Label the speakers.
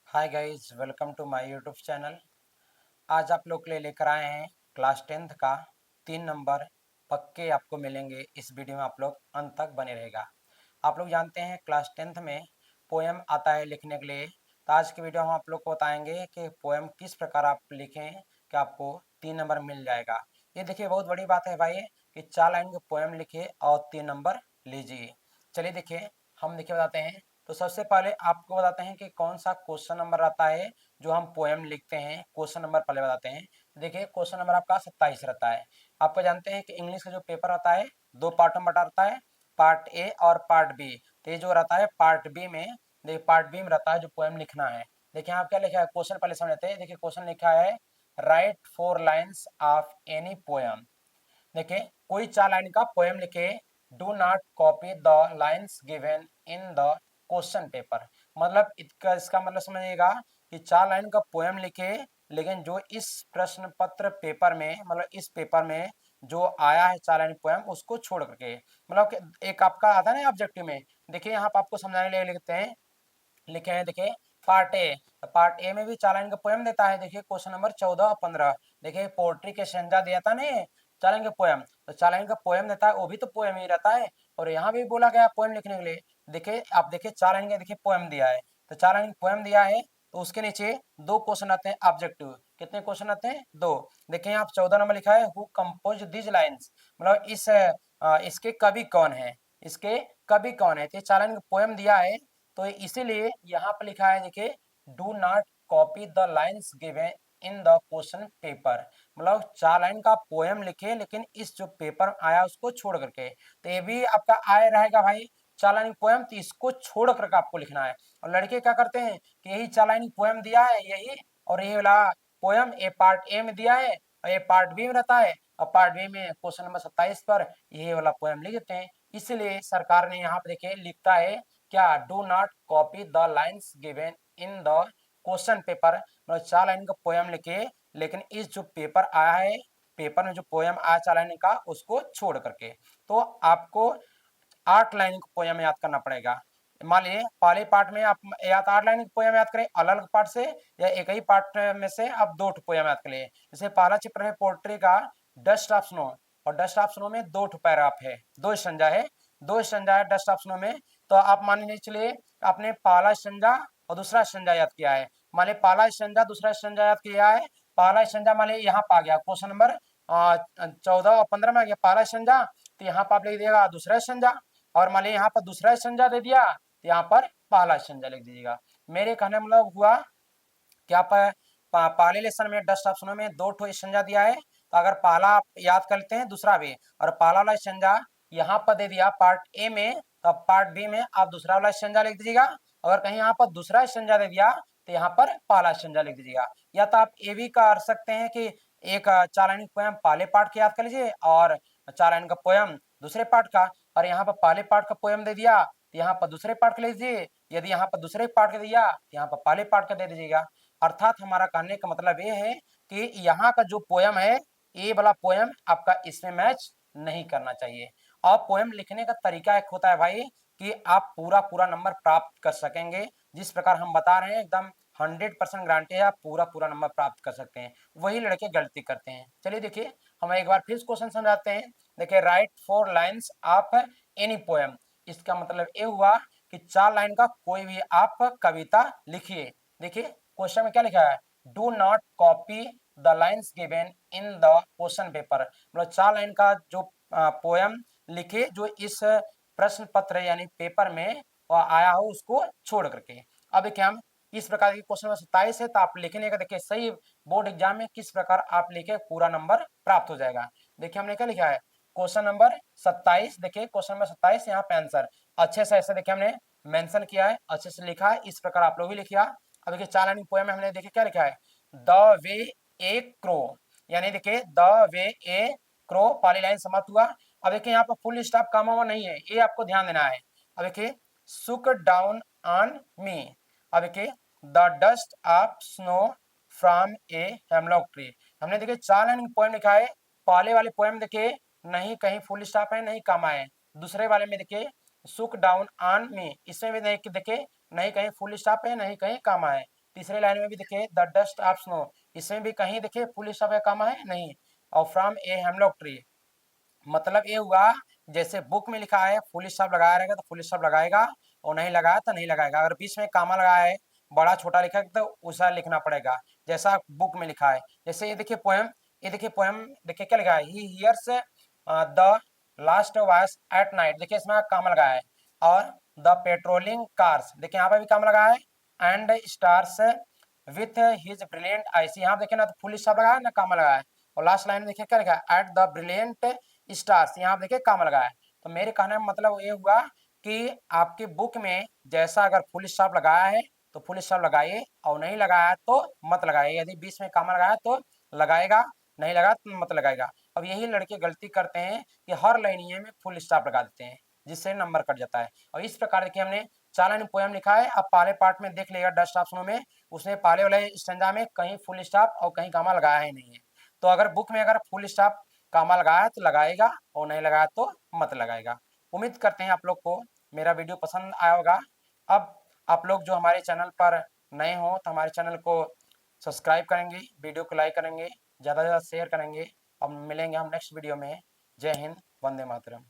Speaker 1: Hi guys, welcome to my YouTube channel. आज आप लोग के लिए लेकर आए हैं क्लास 10th का 3 नंबर पक्के आपको मिलेंगे। इस वीडियो में आप लोग अंत तक बने रहेगा। आप लोग जानते हैं क्लास 10th में पोएम आता है लिखने के लिए। तो आज की वीडियो हम आप लोग को बताएंगे कि पोएम किस प्रकार आप लिखें कि आपको 3 नंबर मिल जाएगा। ये देखिए बहुत बड़ी बात है भाई कि 4 लाइन की पोएम लिखिए और 3 नंबर लीजिए। चलिए देखिए, हम देखिए बताते हैं। तो सबसे पहले आपको बताते हैं कि कौन सा क्वेश्चन नंबर रहता है जो हम पोएम लिखते हैं। क्वेश्चन नंबर पहले बताते हैं। देखिए क्वेश्चन नंबर आपका 27 रहता है। आपको जानते हैं कि इंग्लिश का जो पेपर आता है 2 पार्ट में बटा रहता है, पार्ट ए और पार्ट बी। तो ये जो रहता है पार्ट बी में, देखिए पार्ट बी में रहता है जो पोएम लिखना है। देखिए यहाँ क्या लिखा है, क्वेश्चन पहले समझते हैं। देखिए क्वेश्चन लिखा है right 4 lines of any poem. देखिए कोई 4 लाइन का पोएम लिखे। Do not copy the lines given in the question paper. मतलब इसका मतलब समझिएगा कि 4 लाइन का पोएम लिखे, लेकिन जो इस प्रश्न पत्र पेपर में, मतलब इस पेपर में जो आया है 4 लाइन पोएम उसको छोड़ करके, मतलब एक आपका आता है ना ऑब्जेक्टिव में। देखिए यहाँ पर आपको समझाने के लिए लिखते हैं, लिखे हैं। देखिए पार्ट ए, तो पार्ट ए में भी 4 लाइन का पोएम देता है। देखिए क्वेश्चन नंबर 14 और 15। देखिए पोट्री के संज्ञा दिया था नहीं, 4 लाइन का पोएम, तो 4 लाइन का पोएम देता है, वो भी तो पोएम ही रहता है। और यहाँ भी बोला गया पोएम लिखने के लिए। देखिए आप देखिए 4 लाइन का देखिए पोएम दिया है, तो 4 लाइन पोएम दिया है, तो उसके नीचे 2 क्वेश्चन आते हैं ऑब्जेक्टिव। कितने क्वेश्चन आते हैं? 2। देखिए आप 14 नंबर लिखा है हु कंपोज दिस लाइन्स, मतलब इसके कवि कौन है, इसके कवि कौन है। तो 4 लाइन का पोएम दिया है, तो इसीलिए यहाँ पर लिखा है देखिए do not copy the lines given in the question paper. मतलब 4 लाइन का पोएम लिखे, लेकिन इस जो पेपर आया उसको छोड़ करके। तो ये भी आपका आय रहेगा भाई 4 लाइन पोएम, तो इसको छोड़ करके आपको लिखना है। और लड़के क्या करते हैं कि यही 4 लाइन पोएम दिया है यही, और ये वाला पोएम ए पार्ट ए में दिया है और ये पार्ट बी में रहता है, और पार्ट बी में क्वेश्चन नंबर 27 पर ये वाला पोएम लिख देते हैं। इसलिए सरकार ने यहाँ पे देखिए लिखता है क्या, do not copy the lines given in the question paper. मतलब 4 लाइन का पोएम लिखे, लेकिन इस जो पेपर आया है, पेपर में जो पोएम आया 4 लाइन का उसको छोड़ करके। तो आपको 8 लाइन का पोएम याद करना पड़ेगा। मान लीजिए पहले पार्ट में आप या तो 8 लाइन का पोएम याद करें अलग अलग पार्ट से, या एक ही पार्ट में से आप 2 पोएम याद कर लिए। जैसे पहला चैप्टर है पोट्री का डस्ट ऑफ स्नो, और डस्ट ऑफ स्नो में 2 पैराग्राफ है, 2 संज्ञा है, 2 संज्ञा है डस्ट ऑफ स्नो में। तो आप मान लीजिए चलिए आपने पहला संज्ञा और दूसरा संज्ञा याद किया है। मान लीजिए पहला संज्ञा दूसरा संज्ञा याद किया है। पहला संज्ञा मान लीजिए यहाँ पा गया क्वेश्चन नंबर 14 और 15 में आ गया पहला संज्ञा, तो यहाँ पर आप लिख दिएगा दूसरा संज्ञा। और मान लीजिए यहाँ पर दूसरा संज्ञा दे दिया, तो यहाँ पर पहला संज्ञा लिख दीजिएगा। मेरे कहने मतलब हुआ कि आप पहले लेसन में डस्ट ऑफ स्नो में 2 संज्ञा दिया है, तो अगर पहला आप याद कर लेते हैं दूसरा भी, और पहला वाला संज्ञा यहाँ पर दे दिया पार्ट ए में, तो पार्ट बी में आप दूसरा वाला संज्ञा लिख दीजिएगा। अगर कहीं यहाँ पर दूसरा संज्ञा दे दिया तो यहाँ पर पहला संज्ञा लिख दीजिएगा। या तो आप ये भी कर सकते हैं कि एक 4 लाइन पोएम पहले पार्ट के याद कर लीजिए और 4 लाइन का पोएम दूसरे पार्ट का, और यहाँ पर पहले पार्ट का पोएम दे दिया तो यहाँ पर दूसरे पार्ट का लिख दीजिए। यदि यहाँ पर दूसरे पार्ट का दिया तो यहाँ पर पहले पार्ट का दे दीजिएगा। अर्थात हमारा कहने का मतलब ये है कि यहाँ का जो पोएम है, ये वाला पोएम आपका इसमें मैच नहीं करना चाहिए। और पोएम लिखने का तरीका एक होता है भाई कि आप पूरा पूरा नंबर प्राप्त कर सकेंगे। जिस प्रकार हम बता रहे हैं एकदम 100% गारंटी है, आप पूरा पूरा नंबर प्राप्त कर सकते हैं। वही लड़के गलती करते हैं। चलिए देखिए हम एक बार फिर क्वेश्चन समझाते हैं। देखिए right 4 lines of any poem, इसका मतलब ये हुआ कि 4 लाइन का कोई भी आप कविता लिखिए। देखिए क्वेश्चन में क्या लिखा है, do not copy the lines given in the question paper. मतलब 4 लाइन का जो पोएम लिखे जो इस प्रश्न पत्र यानी पेपर में आया हो उसको छोड़ करके। अब देखिए हम इस प्रकार के क्वेश्चन नंबर 27 है, तो आप लिखने का देखिए सही बोर्ड एग्जाम में किस प्रकार आप लिखे पूरा नंबर प्राप्त हो जाएगा। देखिए हमने क्या लिखा है क्वेश्चन नंबर 27। देखिए क्वेश्चन नंबर 27 यहाँ पे आंसर अच्छे से ऐसे देखिए हमने मेंशन किया है, अच्छे से लिखा है, इस प्रकार आप लोग भी लिखिए। अब देखिए 4 लाइन पोएम में हमने देखिए क्या लिखा है, द वे ए क्रो, यानी देखिए द वे ए क्रो पहली लाइन समाप्त हुआ। अब देखिए यहाँ पर फुल स्टॉप कामा हुआ नहीं है, ये आपको ध्यान देना है। अब देखिए सुक डाउन ऑन मी। अब देखिए the dust of snow from a hemlock tree. हमने देखिए 4 लाइन पोएम लिखा है। पहले वाले पोएम देखिए नहीं कहीं फुल स्टॉप है नहीं कामा है। दूसरे वाले में देखिए सुक डाउन ऑन मी, इसमें भी देखिए नहीं कहीं फुल स्टॉप है नहीं कहीं कामा है। तीसरे लाइन में भी देखिए द डस्ट ऑफ स्नो, इसमें भी कहीं देखिए फुल स्टॉप या कॉमा है नहीं। और फ्रॉम ए हेमलॉक ट्री, मतलब ये हुआ जैसे बुक में लिखा है फुल स्टॉप लगाया रहेगा तो फुल स्टॉप लगाएगा, और नहीं लगाया तो नहीं लगाएगा। अगर बीच में कामा लगाया है, बड़ा छोटा लिखा है तो उसा लिखना पड़ेगा जैसा बुक में लिखा है। जैसे ये देखिए पोएम, ये देखिए पोएम, देखिए क्या लिखा है, he hears the last voice at night, देखिए इसमें कामा लगाया है। और द पेट्रोलिंग कार्स, देखिए यहाँ पे भी कामा लगाया है। And stars with his brilliant ice, यहाँ देखिए ना तो फुल स्टॉप लगाया ना कामा लगाया है। और लास्ट लाइन में देखिए क्या लिखा है, एट द ब्रिलियंट स्टार्स, यहाँ देखिए काम लगा है। तो मेरे कहने का मतलब ये हुआ कि आपकी बुक में जैसा अगर फुल स्टॉप लगाया है तो फुल स्टॉप लगाइए, और नहीं लगाया तो मत लगाइए। यदि बीच में कामा लगाया तो लगाएगा, नहीं लगाया तो मत लगाएगा। अब यही लड़के गलती करते हैं कि हर लाइनिये में फुल स्टॉप लगा देते हैं, जिससे नंबर कट जाता है। और इस प्रकार देखिए हमने 4 लाइन पोएम लिखा है। अब पहले पार्ट में देख लिएगा डस्ट ऑफ स्नो में, उसने पहले वाले स्टैंजा में कहीं फुल स्टॉप और कहीं कामा लगाया ही नहीं है। तो अगर बुक में अगर फुल स्टॉप कामा लगाया तो लगाएगा, और नहीं लगाया तो मत लगाएगा। उम्मीद करते हैं आप लोग को मेरा वीडियो पसंद आया होगा। अब आप लोग जो हमारे चैनल पर नए हो तो हमारे चैनल को सब्सक्राइब करेंगे, वीडियो को लाइक करेंगे, ज़्यादा से ज़्यादा शेयर करेंगे। अब मिलेंगे हम नेक्स्ट वीडियो में। जय हिंद, वंदे मातरम।